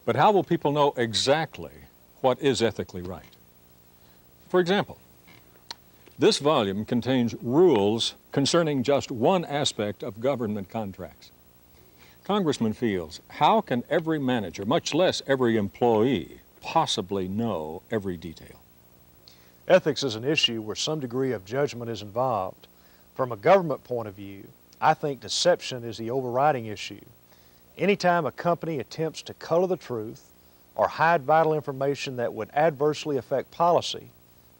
But how will people know exactly what is ethically right? For example, this volume contains rules concerning just one aspect of government contracts. Congressman Fields, how can every manager, much less every employee, possibly know every detail? Ethics is an issue where some degree of judgment is involved. From a government point of view, I think deception is the overriding issue. Anytime a company attempts to color the truth or hide vital information that would adversely affect policy,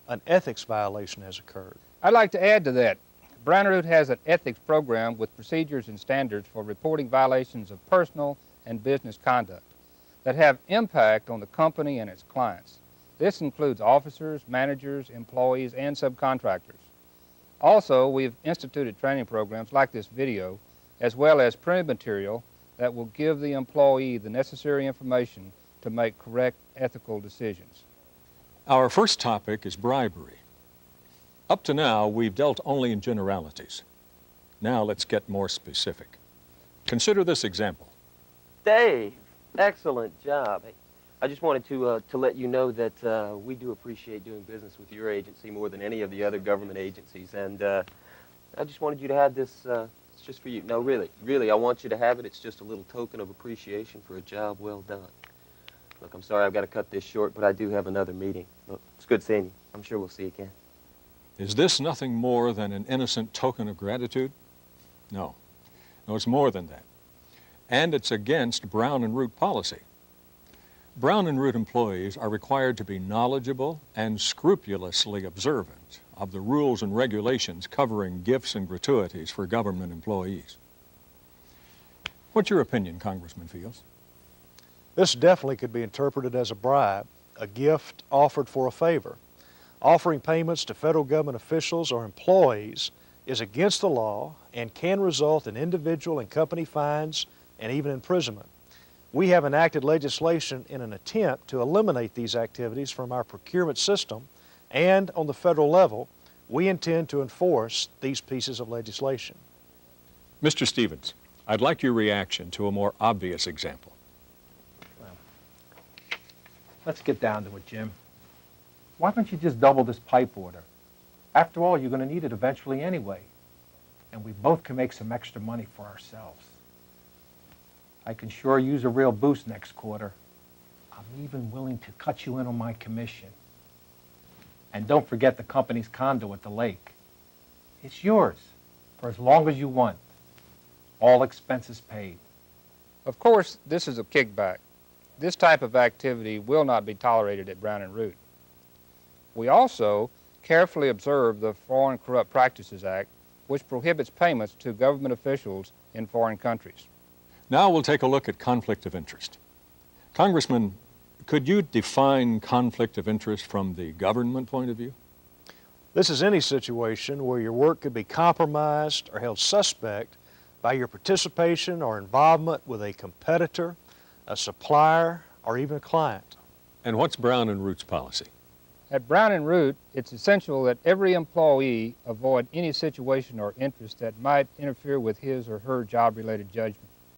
an ethics violation has occurred. I'd like to add to that. Brown & Root has an ethics program with procedures and standards for reporting violations of personal and business conduct that have impact on the company and its clients. This includes officers, managers, employees, and subcontractors. Also, we've instituted training programs like this video, as well as printed material that will give the employee the necessary information to make correct ethical decisions. Our first topic is bribery. Up to now, we've dealt only in generalities. Now let's get more specific. Consider this example. Dave, excellent job. Hey, I just wanted to let you know that we do appreciate doing business with your agency more than any of the other government agencies, and I just wanted you to have this. It's just for you. No, really, I want you to have it. It's just a little token of appreciation for a job well done. Look, I'm sorry I've got to cut this short, but I do have another meeting. Look, it's good seeing you. I'm sure we'll see you again. Is this nothing more than an innocent token of gratitude? No. No, it's more than that. And it's against Brown & Root policy. Brown & Root employees are required to be knowledgeable and scrupulously observant of the rules and regulations covering gifts and gratuities for government employees. What's your opinion, Congressman Fields? This definitely could be interpreted as a bribe, a gift offered for a favor. Offering payments to federal government officials or employees is against the law and can result in individual and company fines and even imprisonment. We have enacted legislation in an attempt to eliminate these activities from our procurement system, and on the federal level, we intend to enforce these pieces of legislation. Mr. Stevens, I'd like your reaction to a more obvious example. Well, let's get down to it, Jim. Why don't you just double this pipe order? After all, you're going to need it eventually anyway, and we both can make some extra money for ourselves. I can sure use a real boost next quarter. I'm even willing to cut you in on my commission. And don't forget the company's condo at the lake. It's yours for as long as you want. All expenses paid. Of course, this is a kickback. This type of activity will not be tolerated at Brown & Root. We also carefully observe the Foreign Corrupt Practices Act, which prohibits payments to government officials in foreign countries. Now we'll take a look at conflict of interest. Congressman, could you define conflict of interest from the government point of view? This is any situation where your work could be compromised or held suspect by your participation or involvement with a competitor, a supplier, or even a client. And what's Brown & Root's policy? At Brown & Root, it's essential that every employee avoid any situation or interest that might interfere with his or her job-related judgment.